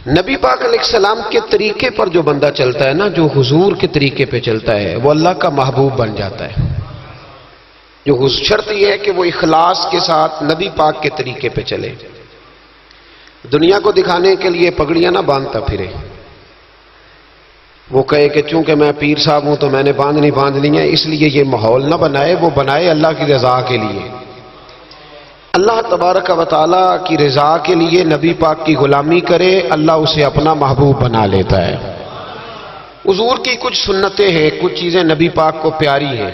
نبی پاک علیہ السلام کے طریقے پر جو بندہ چلتا ہے نا، جو حضور کے طریقے پہ چلتا ہے، وہ اللہ کا محبوب بن جاتا ہے۔ جو شرط یہ ہے کہ وہ اخلاص کے ساتھ نبی پاک کے طریقے پہ چلے، دنیا کو دکھانے کے لیے پگڑیاں نہ باندھتا پھرے، وہ کہے کہ چونکہ میں پیر صاحب ہوں تو میں نے باندھنی ہیں، اس لیے یہ ماحول نہ بنائے، وہ بنائے اللہ کی رضا کے لیے۔ اللہ تبارک و تعالیٰ کی رضا کے لیے نبی پاک کی غلامی کرے، اللہ اسے اپنا محبوب بنا لیتا ہے۔ حضور کی کچھ سنتیں ہیں، کچھ چیزیں نبی پاک کو پیاری ہیں،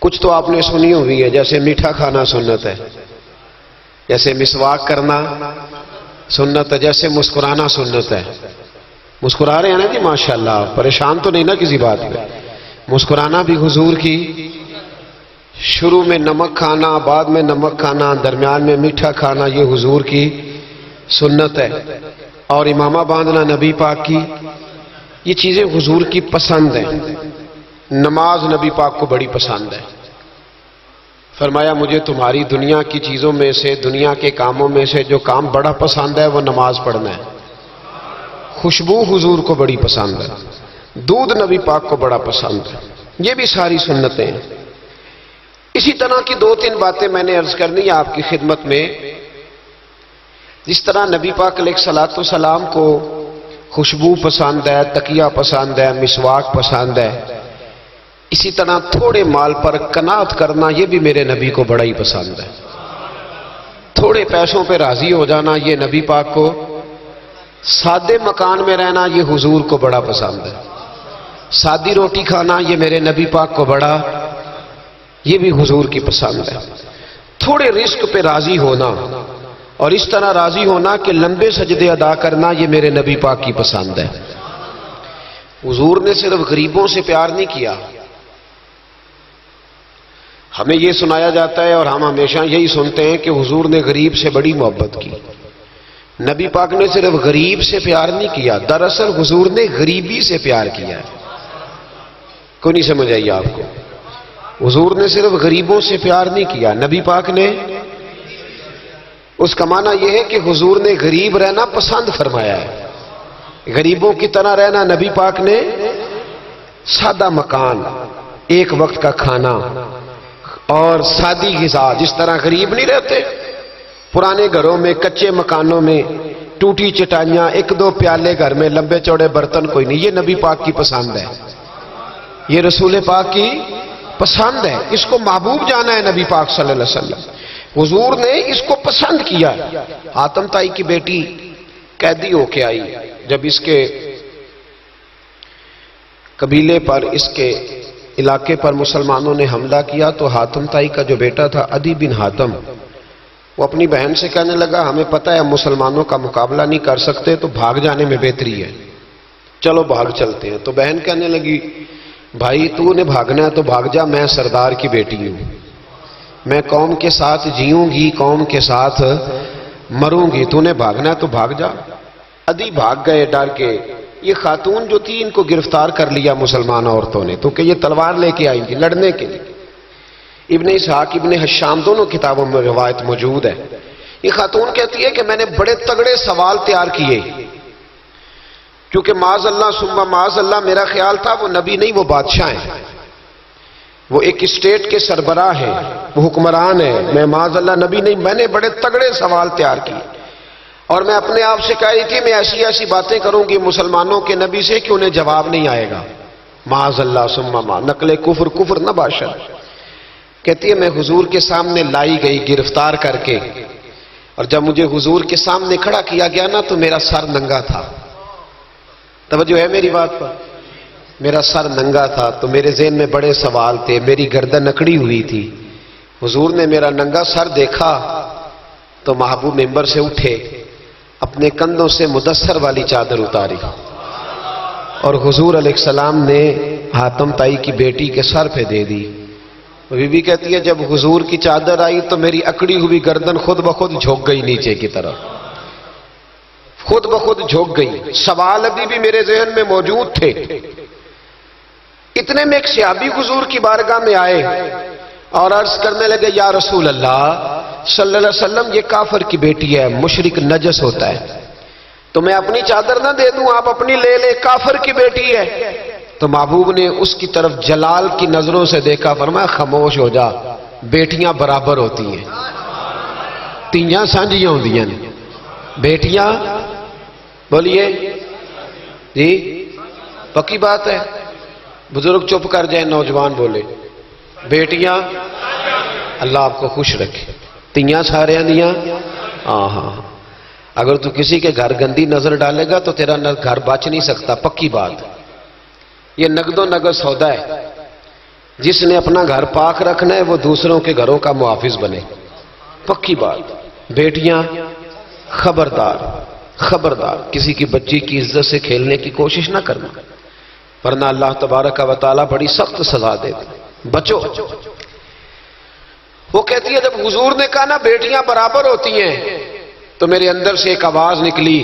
کچھ تو آپ نے سنی ہوئی ہے، جیسے میٹھا کھانا سنت ہے، جیسے مسواک کرنا سنت ہے، جیسے مسکرانا سنت ہے۔ مسکرا رہے ہیں نا جی ماشاءاللہ، پریشان تو نہیں نا کسی بات پہ؟ مسکرانا بھی حضور کی، شروع میں نمک کھانا، بعد میں نمک کھانا، درمیان میں میٹھا کھانا، یہ حضور کی سنت ہے۔ اور امامہ باندھنا نبی پاک کی، یہ چیزیں حضور کی پسند ہیں۔ نماز نبی پاک کو بڑی پسند ہے، فرمایا مجھے تمہاری دنیا کی چیزوں میں سے، دنیا کے کاموں میں سے جو کام بڑا پسند ہے وہ نماز پڑھنا ہے۔ خوشبو حضور کو بڑی پسند ہے، دودھ نبی پاک کو بڑا پسند ہے۔ یہ بھی ساری سنتیں ہیں۔ اسی طرح کی دو تین باتیں میں نے عرض کرنی ہے آپ کی خدمت میں۔ جس طرح نبی پاک علیہ الصلوۃ والسلام کو خوشبو پسند ہے، تکیہ پسند ہے، مسواک پسند ہے، اسی طرح تھوڑے مال پر قناعت کرنا یہ بھی میرے نبی کو بڑا ہی پسند ہے۔ تھوڑے پیسوں پہ راضی ہو جانا یہ نبی پاک کو، سادے مکان میں رہنا یہ حضور کو بڑا پسند ہے، سادی روٹی کھانا یہ میرے نبی پاک کو بڑا، یہ بھی حضور کی پسند ہے۔ تھوڑے رزق پہ راضی ہونا اور اس طرح راضی ہونا کہ لمبے سجدے ادا کرنا یہ میرے نبی پاک کی پسند ہے۔ حضور نے صرف غریبوں سے پیار نہیں کیا، ہمیں یہ سنایا جاتا ہے اور ہم ہمیشہ یہی سنتے ہیں کہ حضور نے غریب سے بڑی محبت کی۔ نبی پاک نے صرف غریب سے پیار نہیں کیا، دراصل حضور نے غریبی سے پیار کیا ہے۔ کوئی نہیں سمجھ آئی آپ کو؟ حضور نے صرف غریبوں سے پیار نہیں کیا، نبی پاک نے، اس کا معنی یہ ہے کہ حضور نے غریب رہنا پسند فرمایا ہے۔ غریبوں کی طرح رہنا نبی پاک نے، سادہ مکان، ایک وقت کا کھانا اور سادی غذا، جس طرح غریب نہیں رہتے پرانے گھروں میں، کچے مکانوں میں، ٹوٹی چٹائیاں، ایک دو پیالے گھر میں، لمبے چوڑے برتن کوئی نہیں، یہ نبی پاک کی پسند ہے، یہ رسول پاک کی پسند ہے۔ اس کو محبوب جانا ہے نبی پاک صلی اللہ علیہ وسلم، حضور نے اس کو پسند کیا۔ حاتم تائی کی بیٹی قیدی ہو کے آئی، جب اس کے قبیلے پر، اس کے علاقے پر مسلمانوں نے حملہ کیا تو حاتم تائی کا جو بیٹا تھا عدی بن حاتم، وہ اپنی بہن سے کہنے لگا ہمیں پتہ ہے ہم مسلمانوں کا مقابلہ نہیں کر سکتے تو بھاگ جانے میں بہتری ہے، چلو بھاگ چلتے ہیں۔ تو بہن کہنے لگی بھائی تو نے بھاگنا ہے تو بھاگ جا، میں سردار کی بیٹی ہوں، میں قوم کے ساتھ جیوں گی، قوم کے ساتھ مروں گی، تو نے بھاگنا ہے تو بھاگ جا۔ عدی بھاگ گئے ڈر کے۔ یہ خاتون جو تھی ان کو گرفتار کر لیا مسلمان عورتوں نے، تو کہ یہ تلوار لے کے آئی تھی لڑنے کے لیے۔ ابن اسحاق ابن حشام دونوں کتابوں میں روایت موجود ہے۔ یہ خاتون کہتی ہے کہ میں نے بڑے تگڑے سوال تیار کیے، کیونکہ معاذ اللہ ثم معاذ اللہ میرا خیال تھا وہ نبی نہیں، وہ بادشاہ ہیں، وہ ایک اسٹیٹ کے سربراہ ہیں، وہ حکمران ہیں، میں معاذ اللہ نبی نہیں۔ میں نے بڑے تگڑے سوال تیار کیے اور میں اپنے آپ سے کہہ رہی تھی میں ایسی ایسی باتیں کروں گی مسلمانوں کے نبی سے کہ انہیں جواب نہیں آئے گا، معاذ اللہ ثم معاذ، نقل کفر، کفر نہ باشد۔ کہتی ہے میں حضور کے سامنے لائی گئی گرفتار کر کے، اور جب مجھے حضور کے سامنے کھڑا کیا گیا نا تو میرا سر ننگا تھا۔ توجہ ہے میری بات پر؟ میرا سر ننگا تھا تو میرے ذہن میں بڑے سوال تھے، میری گردن اکڑی ہوئی تھی۔ حضور نے میرا ننگا سر دیکھا تو محبوب ممبر سے اٹھے، اپنے کندھوں سے مدثر والی چادر اتاری اور حضور علیہ السلام نے حاتم تائی کی بیٹی کے سر پہ دے دی۔ بی بی کہتی ہے جب حضور کی چادر آئی تو میری اکڑی ہوئی گردن خود بخود جھک گئی نیچے کی طرف، خود بخود جھک گئی۔ سوال ابھی بھی میرے ذہن میں موجود تھے۔ اتنے میں ایک صحابی حضور کی بارگاہ میں آئے اور عرض کرنے لگے یا رسول اللہ صلی اللہ علیہ وسلم یہ کافر کی بیٹی ہے، مشرک نجس ہوتا ہے، تو میں اپنی چادر نہ دے دوں، آپ اپنی لے لے، کافر کی بیٹی ہے۔ تو محبوب نے اس کی طرف جلال کی نظروں سے دیکھا، فرمایا خاموش ہو جا، بیٹیاں برابر ہوتی ہیں، تیاں سانجیاں ہوندیاں نے، بیٹیاں بولیے جی پکی بات ہے، بزرگ چپ کر جائیں، نوجوان بولے بیٹیاں، اللہ آپ کو خوش رکھے، تیاں سارے دیاں، ہاں ہاں، اگر تو کسی کے گھر گندی نظر ڈالے گا تو تیرا گھر بچ نہیں سکتا، پکی بات۔ یہ نقد و نقد سودا ہے، جس نے اپنا گھر پاک رکھنا ہے وہ دوسروں کے گھروں کا محافظ بنے، پکی بات۔ بیٹیاں خبردار خبردار، کسی کی بچی کی عزت سے کھیلنے کی کوشش نہ کرنا، ورنہ اللہ تبارک و تعالیٰ بڑی سخت سزا دیتا، بچو۔ وہ کہتی ہے جب حضور نے کہا نا بیٹیاں برابر ہوتی ہیں تو میرے اندر سے ایک آواز نکلی،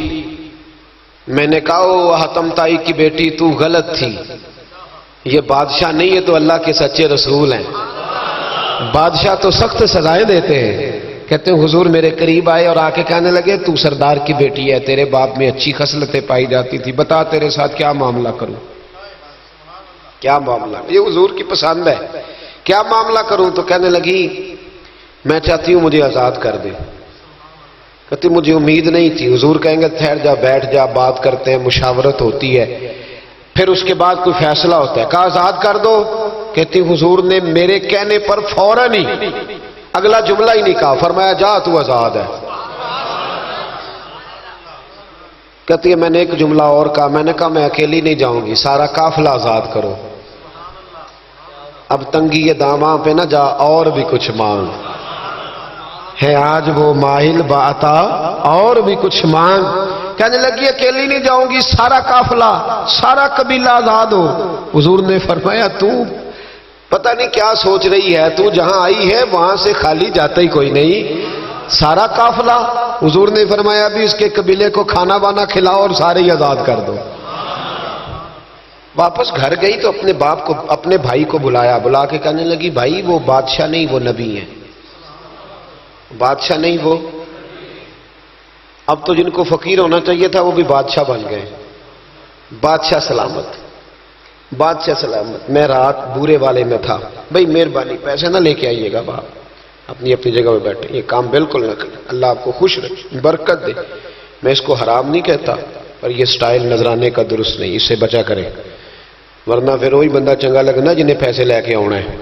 میں نے کہا او حتم تائی کی بیٹی تو غلط تھی، یہ بادشاہ نہیں ہے تو اللہ کے سچے رسول ہیں، بادشاہ تو سخت سزائیں دیتے ہیں۔ کہتے ہیں حضور میرے قریب آئے اور آ کے کہنے لگے تو سردار کی بیٹی ہے، تیرے باپ میں اچھی خصلتیں پائی جاتی تھی، بتا تیرے ساتھ کیا معاملہ کروں، کیا معاملہ، یہ حضور کی پسند ہے، کیا معاملہ کروں؟ تو کہنے لگی میں چاہتی ہوں مجھے آزاد کر دے۔ کہتی مجھے امید نہیں تھی، حضور کہیں گے ٹھہر جا، بیٹھ جا، بات کرتے ہیں، مشاورت ہوتی ہے، پھر اس کے بعد کوئی فیصلہ ہوتا ہے۔ کہا آزاد کر دو۔ کہتی حضور نے میرے کہنے پر فوراً ہی اگلا جملہ ہی نہیں کہا، فرمایا جا تو آزاد ہے۔ کہتی ہے میں نے ایک جملہ اور کہا، میں نے کہا میں اکیلی نہیں جاؤں گی، سارا قافلہ آزاد کرو، اب تنگی یہ داماں پہ نہ جا، اور بھی کچھ مانگ ہے آج وہ ماہل باتا، اور بھی کچھ مانگ۔ کہنے لگی اکیلی نہیں جاؤں گی، سارا قافلہ سارا قبیلہ آزاد ہو۔ حضور نے فرمایا تو پتہ نہیں کیا سوچ رہی ہے، تو جہاں آئی ہے وہاں سے خالی جاتا ہی کوئی نہیں، سارا قافلہ۔ حضور نے فرمایا بھی اس کے قبیلے کو کھانا وانا کھلاؤ اور سارے ہی آزاد کر دو۔ واپس گھر گئی تو اپنے باپ کو، اپنے بھائی کو بلایا، بلا کے کہنے لگی بھائی وہ بادشاہ نہیں وہ نبی ہیں، بادشاہ نہیں وہ، اب تو جن کو فقیر ہونا چاہیے تھا وہ بھی بادشاہ بن گئے۔ بادشاہ سلامت، بادشاہ سلامت، میں رات بورے والے میں تھا، بھائی مہربانی پیسے نہ لے کے آئیے گا، باپ اپنی اپنی جگہ پہ بیٹھے، یہ کام بالکل نہ کریں، اللہ آپ کو خوش رکھے، برکت دے۔ میں اس کو حرام نہیں کہتا، پر یہ سٹائل نظرانے کا درست نہیں، اس سے بچا کریں، ورنہ پھر وہی بندہ چنگا لگنا جنہیں پیسے لے کے آنا ہے،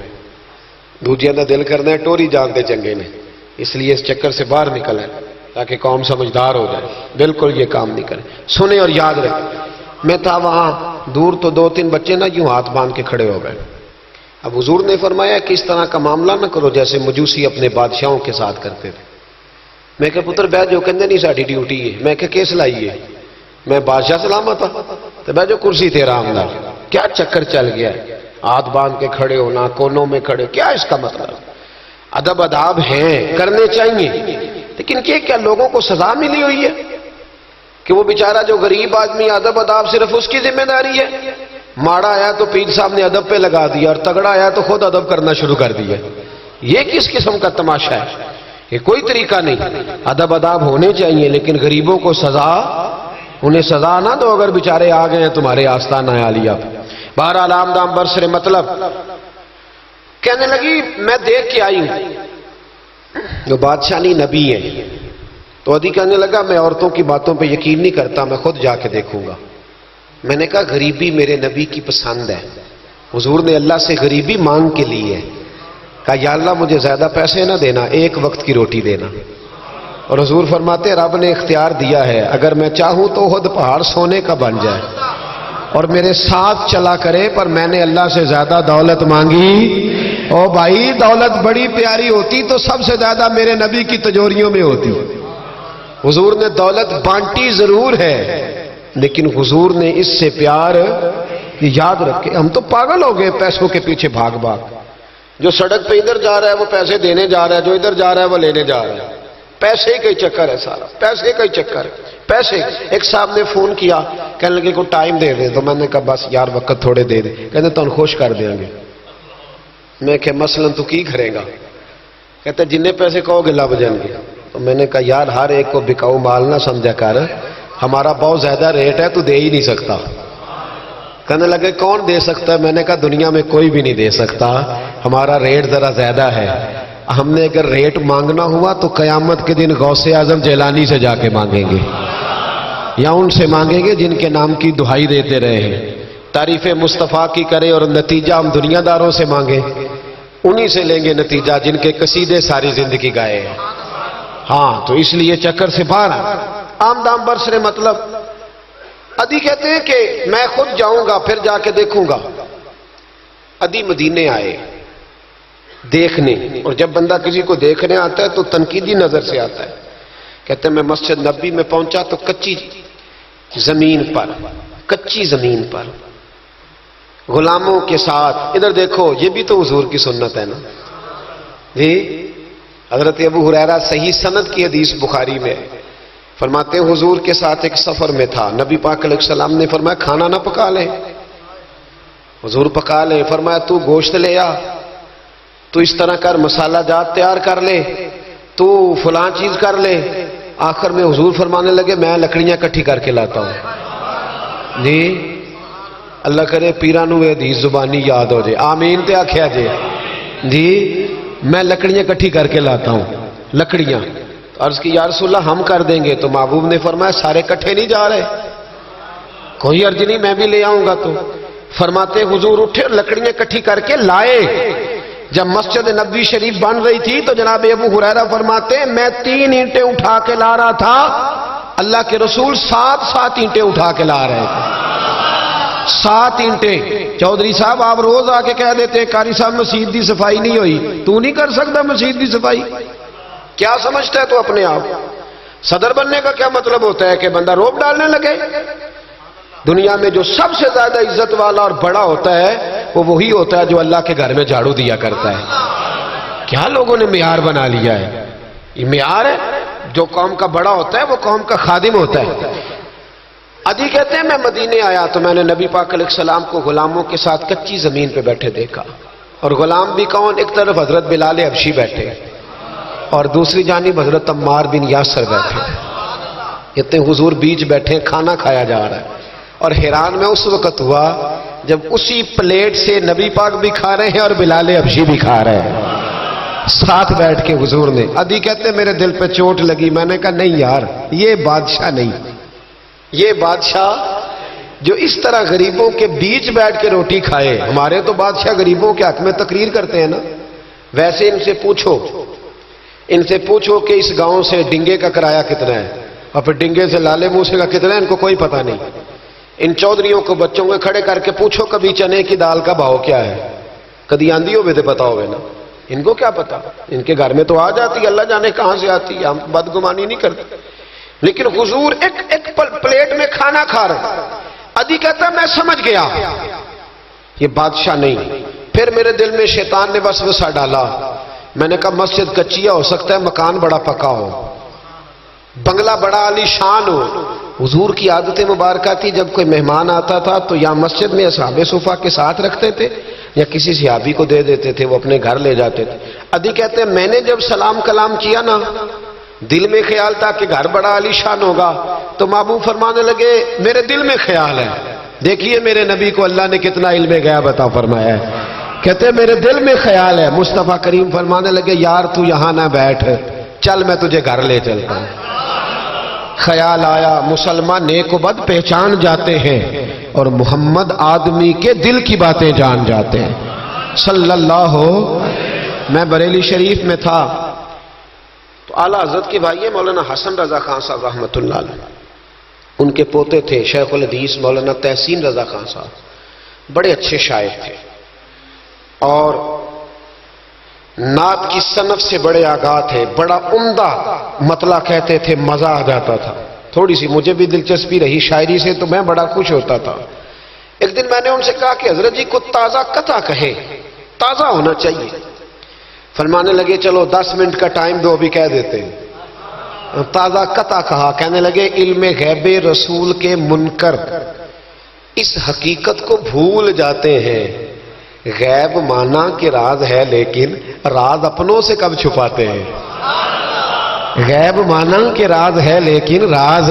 دوجیاں دا دل کرنا ہے ٹوری جانتے چنگے نے، اس لیے اس چکر سے باہر نکل ہے تاکہ قوم سمجھدار ہو جائے، بالکل یہ کام نہیں کریں، سنیں اور یاد رکھیں۔ میں تھا وہاں دور تو دو تین بچے نا یوں ہاتھ باندھ کے کھڑے ہو گئے۔ اب حضور نے فرمایا کہ اس طرح کا معاملہ نہ کرو جیسے مجوسی اپنے بادشاہوں کے ساتھ کرتے تھے۔ میں کہ پتر بہ جو کہندے نہیں ساڈی ڈیوٹی ہے، میں کہ کیس لائیے، میں بادشاہ سلامت ہوں تو بہ جو کرسی تے آرام دار، کیا چکر چل گیا ہے، ہاتھ باندھ کے کھڑے ہونا، کونوں میں کھڑے، کیا اس کا مطلب؟ ادب آداب ہیں کرنے چاہیے، لیکن کیا لوگوں کو سزا ملی ہوئی ہے کہ وہ بیچارہ جو غریب آدمی ادب آداب صرف اس کی ذمہ داری ہے؟ ماڑا آیا تو پیر صاحب نے ادب پہ لگا دیا اور تگڑا آیا تو خود ادب کرنا شروع کر دیا، یہ کس قسم کا تماشا ہے؟ یہ کوئی طریقہ نہیں، ادب آداب ہونے چاہیے لیکن غریبوں کو سزا، انہیں سزا نہ دو اگر بیچارے آ گئے ہیں تمہارے آستانہ عالیہ پہ۔ بہرحال آمدام برسر مطلب کہنے لگی میں دیکھ کے آئی ہوں، جو بادشاہ نہیں نبی ہیں، تو عدی کہنے لگا میں عورتوں کی باتوں پہ یقین نہیں کرتا، میں خود جا کے دیکھوں گا۔ میں نے کہا غریبی میرے نبی کی پسند ہے، حضور نے اللہ سے غریبی مانگ کے لی ہے، کہا یا اللہ مجھے زیادہ پیسے نہ دینا، ایک وقت کی روٹی دینا۔ اور حضور فرماتے رب نے اختیار دیا ہے، اگر میں چاہوں تو خود پہاڑ سونے کا بن جائے اور میرے ساتھ چلا کرے، پر میں نے اللہ سے زیادہ دولت مانگی۔ او بھائی دولت بڑی پیاری ہوتی تو سب سے زیادہ میرے نبی کی تجوریوں میں ہوتی۔ حضور نے دولت بانٹی ضرور ہے لیکن حضور نے اس سے پیار، یاد رکھے ہم تو پاگل ہو گئے پیسوں کے پیچھے بھاگ بھاگ، جو سڑک پہ ادھر جا رہا ہے وہ پیسے دینے جا رہا ہے، جو ادھر جا رہا ہے وہ لینے جا رہا ہے، پیسے کا ہی چکر ہے سارا، پیسے کا ہی چکر ہے، پیسے۔ ایک صاحب نے فون کیا کہنے لگے کو ٹائم دے دیں، تو میں نے کہا بس یار وقت تھوڑے دے دیں، کہتے تو خوش کر دیں گے۔ میں کہ مثلاً تو کی کرے گا؟ کہتے جننے پیسے کہو گے لب جائیں گے۔ تو میں نے کہا یار ہر ایک کو بکاؤ مال نہ سمجھا کر، ہمارا بہت زیادہ ریٹ ہے تو دے ہی نہیں سکتا. کہنے لگے کون دے سکتا ہے؟ میں نے کہا دنیا میں کوئی بھی نہیں دے سکتا, ہمارا ریٹ ذرا زیادہ ہے. ہم نے اگر ریٹ مانگنا ہوا تو قیامت کے دن غوث اعظم جیلانی سے جا کے مانگیں گے, یا ان سے مانگیں گے جن کے نام کی دہائی دیتے رہے ہیں, تعریف مصطفیٰ کی کرے اور نتیجہ ہم دنیا داروں سے مانگیں, انہی سے لیں گے نتیجہ جن کے قصیدے ساری زندگی گائے ہیں. ہاں تو اس لیے چکر سے باہر عام دام برسرے. مطلب ادی کہتے ہیں کہ میں خود جاؤں گا پھر جا کے دیکھوں گا. ادی مدینے آئے دیکھنے, اور جب بندہ کسی کو دیکھنے آتا ہے تو تنقیدی نظر سے آتا ہے. کہتے ہیں میں مسجد نبی میں پہنچا تو کچی زمین پر غلاموں کے ساتھ, ادھر دیکھو یہ بھی تو حضور کی سنت ہے نا جی. حضرت ابو ہریرہ صحیح سند کی حدیث بخاری میں فرماتے ہیں حضور کے ساتھ ایک سفر میں تھا, نبی پاک علیہ السلام نے فرمایا کھانا نہ پکا لے. حضور پکا لے. فرمایا تو گوشت لے آ, تو اس طرح کر, مسالہ جات تیار کر لے, تو فلاں چیز کر لے. آخر میں حضور فرمانے لگے میں لکڑیاں کٹھی کر کے لاتا ہوں جی. اللہ کرے پیرانو یہ حدیث زبانی یاد ہو جائے, آمین تے آکھیا جی. میں لکڑیاں کٹھی کر کے لاتا ہوں. لکڑیاں عرض کی یا رسول اللہ ہم کر دیں گے, تو محبوب نے فرمایا سارے کٹھے نہیں جا رہے, کوئی عرض نہیں میں بھی لے آؤں گا. تو فرماتے حضور اٹھے اور لکڑیاں کٹھی کر کے لائے. جب مسجد نبوی شریف بن رہی تھی تو جناب ابو ہریرہ فرماتے ہیں میں 3 اینٹیں اٹھا کے لا رہا تھا, اللہ کے رسول 7 اینٹیں اٹھا کے لا رہے تھے. 7 اینٹیں. چودھری صاحب آپ روز آ کے کہہ دیتے قاری صاحب مسجد دی صفائی نہیں ہوئی, تو نہیں کر سکتا مسجد دی صفائی؟ کیا سمجھتا ہے تو اپنے آپ؟ صدر بننے کا کیا مطلب ہوتا ہے کہ بندہ روب ڈالنے لگے؟ دنیا میں جو سب سے زیادہ عزت والا اور بڑا ہوتا ہے وہ وہی ہوتا ہے جو اللہ کے گھر میں جھاڑو دیا کرتا ہے. کیا لوگوں نے معیار بنا لیا ہے؟ یہ معیار ہے. جو قوم کا بڑا ہوتا ہے وہ قوم کا خادم ہوتا ہے. ادی کہتے ہیں میں مدینے آیا تو میں نے نبی پاک علیہ السلام کو غلاموں کے ساتھ کچی زمین پہ بیٹھے دیکھا. اور غلام بھی کون؟ ایک طرف حضرت بلال حبشی بیٹھے اور دوسری جانب حضرت عمار بن یاسر بیٹھے. کہتے ہیں حضور بیچ بیٹھے, کھانا کھایا جا رہا ہے. اور حیران میں اس وقت ہوا جب اسی پلیٹ سے نبی پاک بھی کھا رہے ہیں اور بلال حبشی بھی کھا رہے ہیں ساتھ بیٹھ کے حضور نے. ادی کہتے ہیں میرے دل پہ چوٹ لگی. میں نے کہا نہیں یار, یہ بادشاہ نہیں, یہ بادشاہ جو اس طرح غریبوں کے بیچ بیٹھ کے روٹی کھائے. ہمارے تو بادشاہ غریبوں کے حق میں تقریر کرتے ہیں نا. ویسے ان سے پوچھو کہ اس گاؤں سے ڈنگے کا کرایہ کتنا ہے, اور پھر ڈنگے سے لالے موسے کا کتنا ہے, ان کو کوئی پتہ نہیں. ان چودھریوں کو بچوں کو کھڑے کر کے پوچھو کبھی چنے کی دال کا بھاؤ کیا ہے, کدی آندھی ہو تو پتا ہوگا نا. ان کو کیا پتا, ان کے گھر میں تو آ جاتی, اللہ جانے کہاں سے آتی ہے, ہم بدگمانی نہیں کرتے. لیکن حضور ایک پلیٹ میں کھانا کھا رہے. ادی کہتا میں سمجھ گیا یہ بادشاہ نہیں. پھر میرے دل میں شیطان نے وسوسہ ڈالا. میں نے کہا مسجد کچیا ہو سکتا ہے, مکان بڑا پکا ہو, بنگلہ بڑا عالی شان ہو. حضور کی عادت مبارکہ تھی جب کوئی مہمان آتا تھا تو یا مسجد میں اصحاب صفہ کے ساتھ رکھتے تھے یا کسی صحابی کو دے دیتے تھے, وہ اپنے گھر لے جاتے تھے. ادی کہتے ہیں میں نے جب سلام کلام کیا نا, دل میں خیال تھا کہ گھر بڑا عالی شان ہوگا, تو محبوب فرمانے لگے میرے دل میں خیال ہے. دیکھیے میرے نبی کو اللہ نے کتنا علم غیب عطا فرمایا ہے. کہتے ہیں میرے دل میں خیال ہے. مصطفیٰ کریم فرمانے لگے یار تو یہاں نہ بیٹھ, چل میں تجھے گھر لے چلتا ہوں. خیال آیا مسلمان نیک و بد پہچان جاتے ہیں اور محمد آدمی کے دل کی باتیں جان جاتے ہیں صلی اللہ. میں بریلی شریف میں تھا تو اعلیٰ حضرت کے بھائی مولانا حسن رضا خان صاحب رحمۃ اللہ علیہ, ان کے پوتے تھے شیخ الحدیث مولانا تحسین رضا خان صاحب, بڑے اچھے شاعر تھے اور نعت کی صنف سے بڑے آگاہ تھے. بڑا عمدہ مطلع کہتے تھے, مزہ آ جاتا تھا. تھوڑی سی مجھے بھی دلچسپی رہی شاعری سے تو میں بڑا خوش ہوتا تھا. ایک دن میں نے ان سے کہا کہ حضرت جی کو تازہ قطع کہے, تازہ ہونا چاہیے. فرمانے لگے چلو 10 منٹ کا ٹائم دو, بھی کہہ دیتے ہیں. تازہ قطع کہا. کہنے لگے علم غیب رسول کے منکر اس حقیقت کو بھول جاتے ہیں, غیب مانا کہ راز ہے لیکن راز اپنوں سے کب چھپاتے ہیں. غیب مانا کہ راز ہے لیکن راز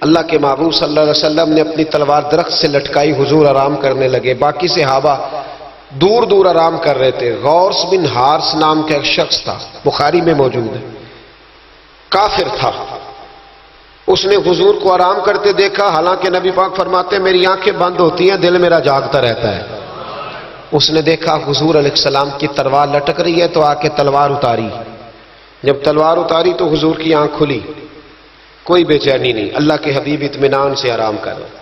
اللہ کے محبوب صلی اللہ علیہ وسلم نے اپنی تلوار درخت سے لٹکائی، حضور آرام کرنے لگے، باقی صحابہ دور دور آرام کر رہے تھے۔ غوث بن حارث نام کا ایک شخص تھا، بخاری میں موجود ہے، کافر تھا، اس نے حضور کو آرام کرتے دیکھا، حالانکہ نبی پاک فرماتے ہیں میری آنکھیں بند ہوتی ہیں، دل میرا جاگتا رہتا ہے۔ اس نے دیکھا حضور علیہ السلام کی تلوار لٹک رہی ہے تو آ کے تلوار اتاری، جب تلوار اتاری تو حضور کی آنکھ کھلی، کوئی بے چینی نہیں، اللہ کے حبیب اطمینان سے آرام کر رہے۔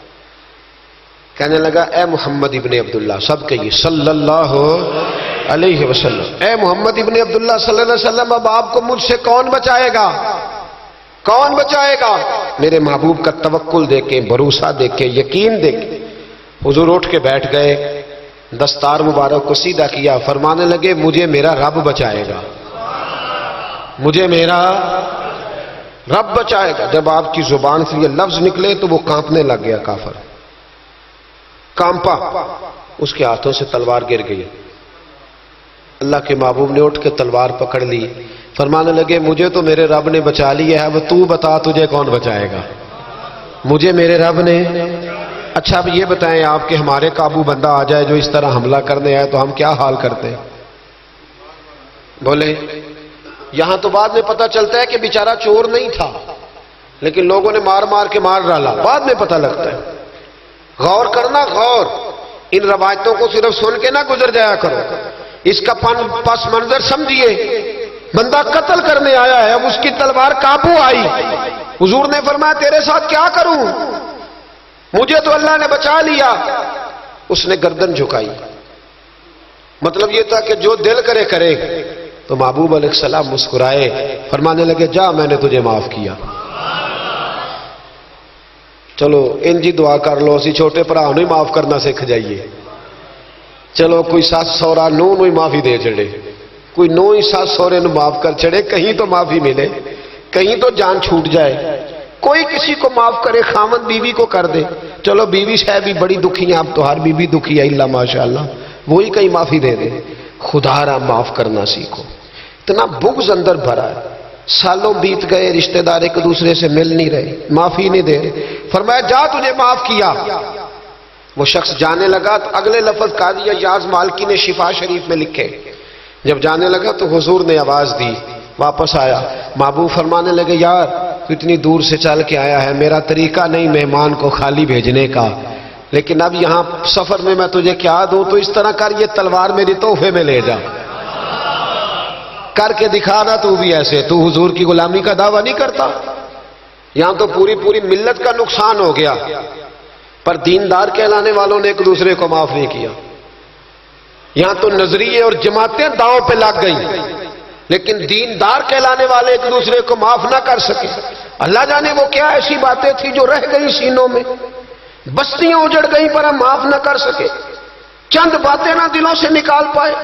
کہنے لگا اے محمد ابن عبداللہ، سب کہیے صلی اللہ علیہ وسلم، اے محمد ابن عبداللہ صلی اللہ علیہ وسلم، اب آپ کو مجھ سے کون بچائے گا؟ کون بچائے گا؟ میرے محبوب کا توکل دیکھیں، بھروسہ دیکھیں، یقین دیکھیں۔ حضور اٹھ کے بیٹھ گئے، دستار مبارک کو سیدھا کیا، فرمانے لگے مجھے میرا رب بچائے گا، مجھے میرا رب بچائے گا۔ جب آپ کی زبان سے یہ لفظ نکلے تو وہ کانپنے لگ گیا، کافر کانپا، اس کے ہاتھوں سے تلوار گر گئی۔ اللہ کے محبوب نے اٹھ کے تلوار پکڑ لی، فرمانے لگے مجھے تو میرے رب نے بچا لیا ہے، وہ تو بتا تجھے کون بچائے گا؟ مجھے میرے رب نے۔ اچھا اب یہ بتائیں آپ کہ ہمارے قابو بندہ آ جائے جو اس طرح حملہ کرنے آئے تو ہم کیا حال کرتے؟ بولے یہاں تو بعد میں پتہ چلتا ہے کہ بیچارہ چور نہیں تھا، لیکن لوگوں نے مار مار کے مار ڈالا، بعد میں پتہ لگتا ہے۔ غور کرنا، غور، ان روایتوں کو صرف سن کے نہ گزر جایا کرو، اس کا پس منظر سمجھیے۔ بندہ قتل کرنے آیا ہے، اب اس کی تلوار قابو آئی، حضور نے فرمایا تیرے ساتھ کیا کروں، مجھے تو اللہ نے بچا لیا۔ اس نے گردن جھکائی، مطلب یہ تھا کہ جو دل کرے کرے۔ تو محبوب علیہ السلام مسکرائے، فرمانے لگے جا میں نے تجھے معاف کیا۔ چلو انجی دعا کر لو، اسی چھوٹے بھرا نوں ہی معاف کرنا سکھ جائیے۔ چلو کوئی ساس سورا نو ہی معافی دے چڑے، کوئی نو ہی ساس سورے نو معاف کر چڑے، کہیں تو معافی ملے، کہیں تو جان چھوٹ جائے۔ کوئی کسی کو معاف کرے، خامد بیوی کو کر دے، چلو بیوی صاحب بھی بڑی دکھی ہیں، اب تو ہر بیوی دکھی ہے اللہ ماشاءاللہ، وہی کہیں معافی دے دے۔ خدا را معاف کرنا سیکھو۔ اتنا بغض اندر بھرا ہے، سالوں بیت گئے، رشتہ دار ایک دوسرے سے مل نہیں رہے، معافی نہیں دے رہے۔ فرمایا جا تجھے معاف کیا۔ وہ شخص جانے لگا تو اگلے لفظ قاضی ایاز مالکی نے شفا شریف میں لکھے، جب جانے لگا تو حضور نے آواز دی، واپس آیا، محبوب فرمانے لگے یار تو اتنی دور سے چل کے آیا ہے، میرا طریقہ نہیں مہمان کو خالی بھیجنے کا، لیکن اب یہاں سفر میں میں تجھے کیا دوں، تو اس طرح کر یہ تلوار میری تحفے میں لے جا، کر کے دکھا نا تو بھی ایسے، تو حضور کی غلامی کا دعویٰ نہیں کرتا۔ یہاں تو پوری ملت کا نقصان ہو گیا، پر دیندار کہلانے والوں نے ایک دوسرے کو معاف نہیں کیا۔ یہاں تو نظریے اور جماعتیں داؤں پہ لگ گئی، لیکن دیندار کہلانے والے ایک دوسرے کو معاف نہ کر سکے۔ اللہ جانے وہ کیا ایسی باتیں تھی جو رہ گئی سینوں میں، بستیاں اجڑ گئی پر ہم معاف نہ کر سکے، چند باتیں نہ دلوں سے نکال پائے،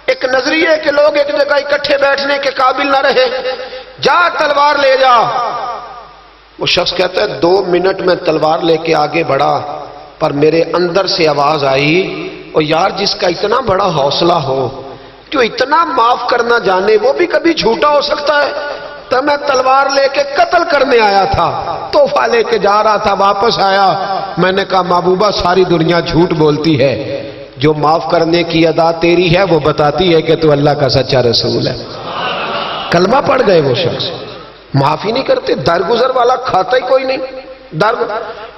ایک نظریے کے لوگ ایک جگہ اکٹھے بیٹھنے کے قابل نہ رہے، جا تلوار لے جا۔ وہ شخص کہتا ہے 2 منٹ میں تلوار لے کے آگے بڑھا، پر میرے اندر سے آواز آئی، اور یار جس کا اتنا بڑا حوصلہ ہو، جو اتنا معاف کرنا جانے، وہ بھی کبھی جھوٹا ہو سکتا ہے؟ تو میں تلوار لے کے قتل کرنے آیا تھا، تحفہ لے کے جا رہا تھا، واپس آیا، میں نے کہا محبوبہ ساری دنیا جھوٹ بولتی ہے، جو معاف کرنے کی ادا تیری ہے وہ بتاتی ہے کہ تو اللہ کا سچا رسول ہے۔ کلمہ پڑھ گئے وہ شخص، معافی نہیں کرتے، درگزر والا کھاتا ہی کوئی نہیں۔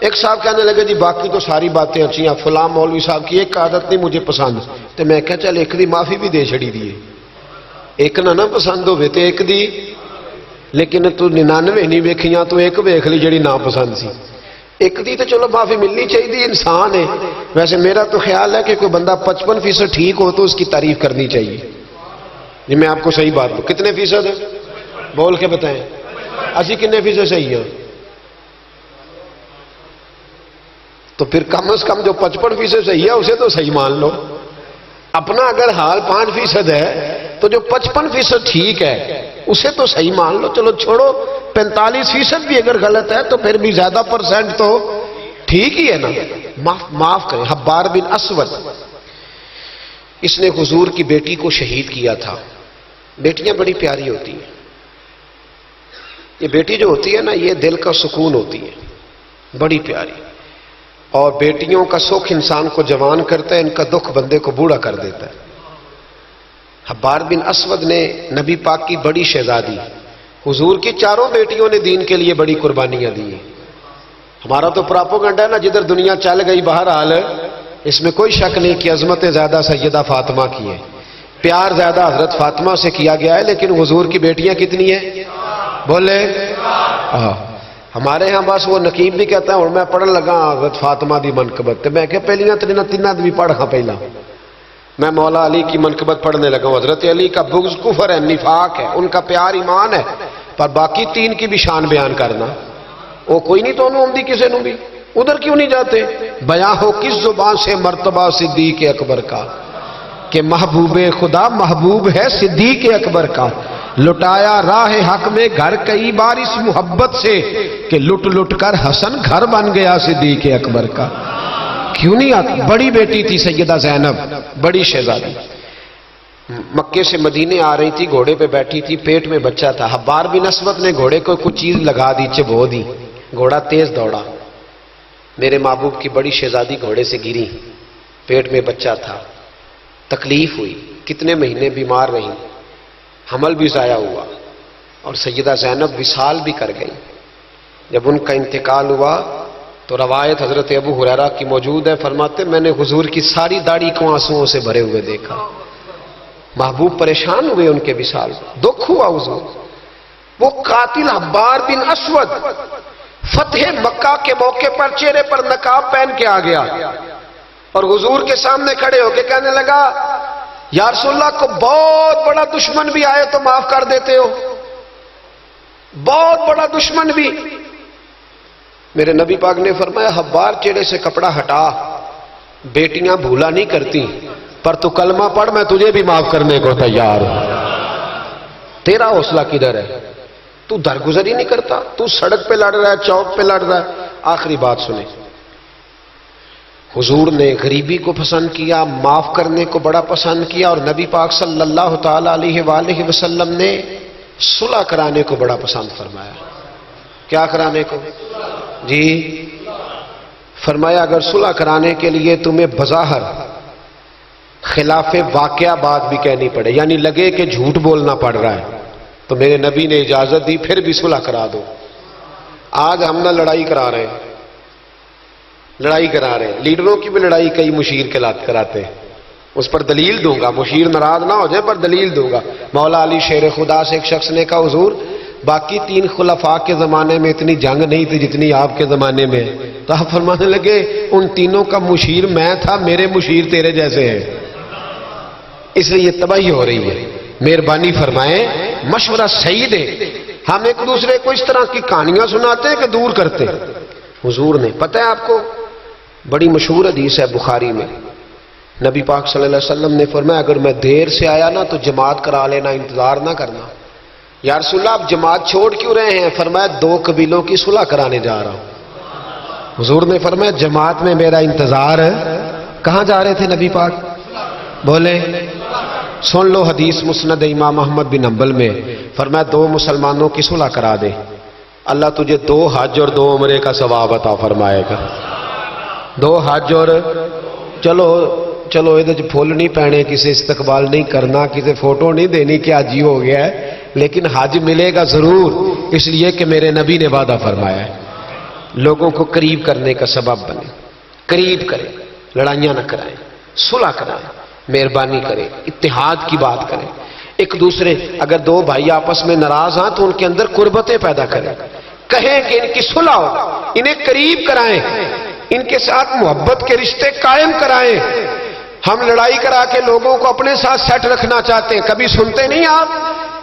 ایک صاحب کہنے لگے جی باقی تو ساری باتیں اچھی ہیں، فلاں مولوی صاحب کی ایک عادت نہیں مجھے پسند، تو میں کہا چل ایک دی معافی بھی دے چھڑی دیے، ایک نہ پسند ہوئے تو ایک دی، لیکن تو 99 نہیں ویکھیاں تو ایک ویکھ لی جڑی نا پسند سی، ایک دی تو چلو معافی ملنی چاہیے، انسان ہے۔ ویسے میرا تو خیال ہے کہ کوئی بندہ 55% ٹھیک ہو تو اس کی تعریف کرنی چاہیے۔ جی میں آپ کو صحیح بات بولوں، کتنے فیصد ہے بول کے بتائیں، اسی کتنے فیصد صحیح ہیں؟ تو پھر کم از کم جو 55% صحیح ہے اسے تو صحیح مان لو۔ اپنا اگر حال 5% ہے تو جو 55% ٹھیک ہے اسے تو صحیح مان لو، چلو چھوڑو 45% بھی اگر غلط ہے تو پھر بھی زیادہ % تو ٹھیک ہی ہے نا، معاف کریں۔ حبار بن اسود، اس نے حضور کی بیٹی کو شہید کیا تھا۔ بیٹیاں بڑی پیاری ہوتی ہیں، یہ بیٹی جو ہوتی ہے نا یہ دل کا سکون ہوتی ہے، بڑی پیاری. اور بیٹیوں کا سکھ انسان کو جوان کرتا ہے، ان کا دکھ بندے کو بوڑھا کر دیتا ہے. حبار بن اسود نے نبی پاک کی بڑی شہزادی، حضور کی چاروں بیٹیوں نے دین کے لیے بڑی قربانیاں دی ہیں. ہمارا تو پراپوگنڈا ہے نا، جدھر دنیا چل گئی بہرحال اس میں کوئی شک نہیں کہ عظمت زیادہ سیدہ فاطمہ کی ہے، پیار زیادہ حضرت فاطمہ سے کیا گیا ہے. لیکن حضور کی بیٹیاں کتنی ہیں؟ بولے ہمارے ہاں بس وہ نقیب بھی کہتا ہے اور میں پڑھن لگا حضرت فاطمہ دی منقبت تے میں کہ پہلیاں تیناں بھی پڑھ ہاں پہلا. میں مولا علی کی منقبت پڑھنے لگا ہوں. حضرت علی کا بغض کفر ہے، نفاق ہے، ان کا پیار ایمان ہے، پر باقی تین کی بھی شان بیان کرنا وہ کوئی نہیں تو انہوں دی کسے نوں بھی. ادھر کیوں نہیں جاتے؟ بیاں ہو کس زبان سے مرتبہ صدیق اکبر کا کہ محبوب خدا محبوب ہے صدیق اکبر کا. لٹایا راہ حق میں گھر کئی بار اس محبت سے کہ لٹ لٹ کر حسن گھر بن گیا صدیق اکبر کا. کیوں نہیں آتی؟ بڑی بیٹی تھی سیدہ زینب، بڑی شہزادی، مکے سے مدینے آ رہی تھی، گھوڑے پہ بیٹھی تھی، پیٹ میں بچہ تھا. حبار بن اسود نے گھوڑے کو کچھ چیز لگا دی، چبو دی، گھوڑا تیز دوڑا. میرے محبوب کی بڑی شہزادی گھوڑے سے گری، پیٹ میں بچہ تھا، تکلیف ہوئی، کتنے مہینے بیمار رہی، حمل بھی ضائع ہوا، اور سیدہ زینب وصال بھی کر گئی. جب ان کا انتقال ہوا تو روایت حضرت ابو ہریرہ کی موجود ہے، فرماتے میں نے حضور کی ساری داڑھی کو آنسوؤں سے بھرے ہوئے دیکھا. محبوب پریشان ہوئے ان کے وصال، دکھ ہوا حضور. وہ قاتل حبار بن اسود فتح مکہ کے موقع پر چہرے پر نقاب پہن کے آ گیا اور حضور کے سامنے کھڑے ہو کے کہنے لگا یا رسول اللہ کو بہت بڑا دشمن بھی آئے تو معاف کر دیتے ہو، بہت بڑا دشمن بھی. میرے نبی پاک نے فرمایا حبار چہرے سے کپڑا ہٹا، بیٹیاں بھولا نہیں کرتی، پر تو کلمہ پڑھ میں تجھے بھی معاف کرنے کو تیار ہوں. تیرا حوصلہ کدھر ہے؟ تو درگزر ہی نہیں کرتا، تو سڑک پہ لڑ رہا ہے، چوک پہ لڑ رہا ہے. آخری بات سنیں، حضور نے غریبی کو پسند کیا، معاف کرنے کو بڑا پسند کیا، اور نبی پاک صلی اللہ تعالی علیہ وآلہ وسلم نے صلح کرانے کو بڑا پسند فرمایا. کیا کرانے کو؟ جی فرمایا اگر صلح کرانے کے لیے تمہیں بظاہر خلاف واقعہ بات بھی کہنی پڑے، یعنی لگے کہ جھوٹ بولنا پڑ رہا ہے، تو میرے نبی نے اجازت دی پھر بھی صلح کرا دو. آج ہم نہ لڑائی کرا رہے ہیں، لڑائی کرا رہے ہیں، لیڈروں کی بھی لڑائی کئی مشیر کے لات کراتے ہیں. اس پر دلیل دوں گا، مشیر ناراض نہ ہو جائے پر دلیل دوں گا. مولا علی شیر خدا سے ایک شخص نے کہا حضور باقی تین خلفاء کے زمانے میں اتنی جنگ نہیں تھی جتنی آپ کے زمانے میں. تو آپ فرمانے لگے ان تینوں کا مشیر میں تھا، میرے مشیر تیرے جیسے ہیں، اس لیے یہ تباہی ہو رہی ہے. مہربانی فرمائیں، مشورہ صحیح دے. ہم ایک دوسرے کو اس طرح کی کہانیاں سناتے ہیں کہ دور کرتے. حضور نے پتہ ہے آپ کو بڑی مشہور حدیث ہے بخاری میں، نبی پاک صلی اللہ علیہ وسلم نے فرمایا اگر میں دیر سے آیا نا تو جماعت کرا لینا، انتظار نہ کرنا. یا رسول اللہ آپ جماعت چھوڑ کیوں رہے ہیں؟ فرمایا 2 قبیلوں کی صلح کرانے جا رہا ہوں. حضور نے فرمایا جماعت میں میرا انتظار ہے. کہاں جا رہے تھے نبی پاک؟ بولے سن لو حدیث مسند امام احمد بن حنبل میں، فرمایا 2 مسلمانوں کی صلح کرا دے، اللہ تجھے 2 حج اور 2 عمرے کا ثواب عطا فرمائے گا. 2 حج اور چلو یہ پھول نہیں پہنے، کسی استقبال نہیں کرنا، کسی فوٹو نہیں دینی کہ حج ہی ہو گیا ہے، لیکن حج ملے گا ضرور، اس لیے کہ میرے نبی نے وعدہ فرمایا ہے. لوگوں کو قریب کرنے کا سبب بنے، قریب کریں، لڑائیاں نہ کرائیں، صلح کرائیں، مہربانی کریں، اتحاد کی بات کریں. ایک دوسرے اگر 2 بھائی آپس میں ناراض ہیں تو ان کے اندر قربتیں پیدا کریں، کہیں کہ ان کی صلح ہو، انہیں قریب کرائیں، ان کے ساتھ محبت کے رشتے قائم کرائیں. ہم لڑائی کرا کے لوگوں کو اپنے ساتھ سیٹ رکھنا چاہتے ہیں. کبھی سنتے نہیں آپ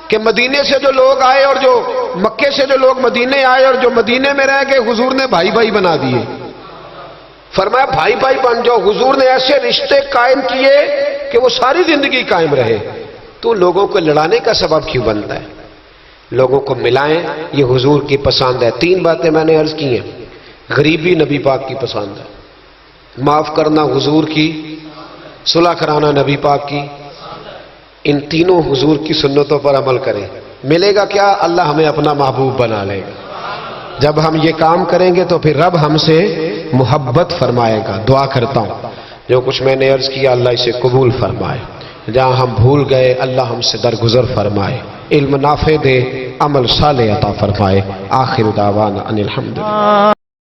کہ مدینے سے جو لوگ آئے اور جو مکے سے جو لوگ مدینے آئے اور جو مدینے میں رہ گئے حضور نے بھائی بھائی بنا دیے. فرمایا بھائی بھائی بن جاؤ. حضور نے ایسے رشتے قائم کیے کہ وہ ساری زندگی قائم رہے. تو لوگوں کو لڑانے کا سبب کیوں بنتا ہے؟ لوگوں کو ملائیں، یہ حضور کی پسند ہے. 3 باتیں میں نے عرض کی ہیں. غریبی نبی پاک کی پسند ہے، معاف کرنا حضور کی، صلح کرانا نبی پاک کی. ان تینوں حضور کی سنتوں پر عمل کریں، ملے گا کیا؟ اللہ ہمیں اپنا محبوب بنا لے گا. جب ہم یہ کام کریں گے تو پھر رب ہم سے محبت فرمائے گا. دعا کرتا ہوں جو کچھ میں نے عرض کیا اللہ اسے قبول فرمائے، جہاں ہم بھول گئے اللہ ہم سے درگزر فرمائے، علم نافع دے، عمل صالح عطا فرمائے. آخر دعوانا ان الحمدللہ.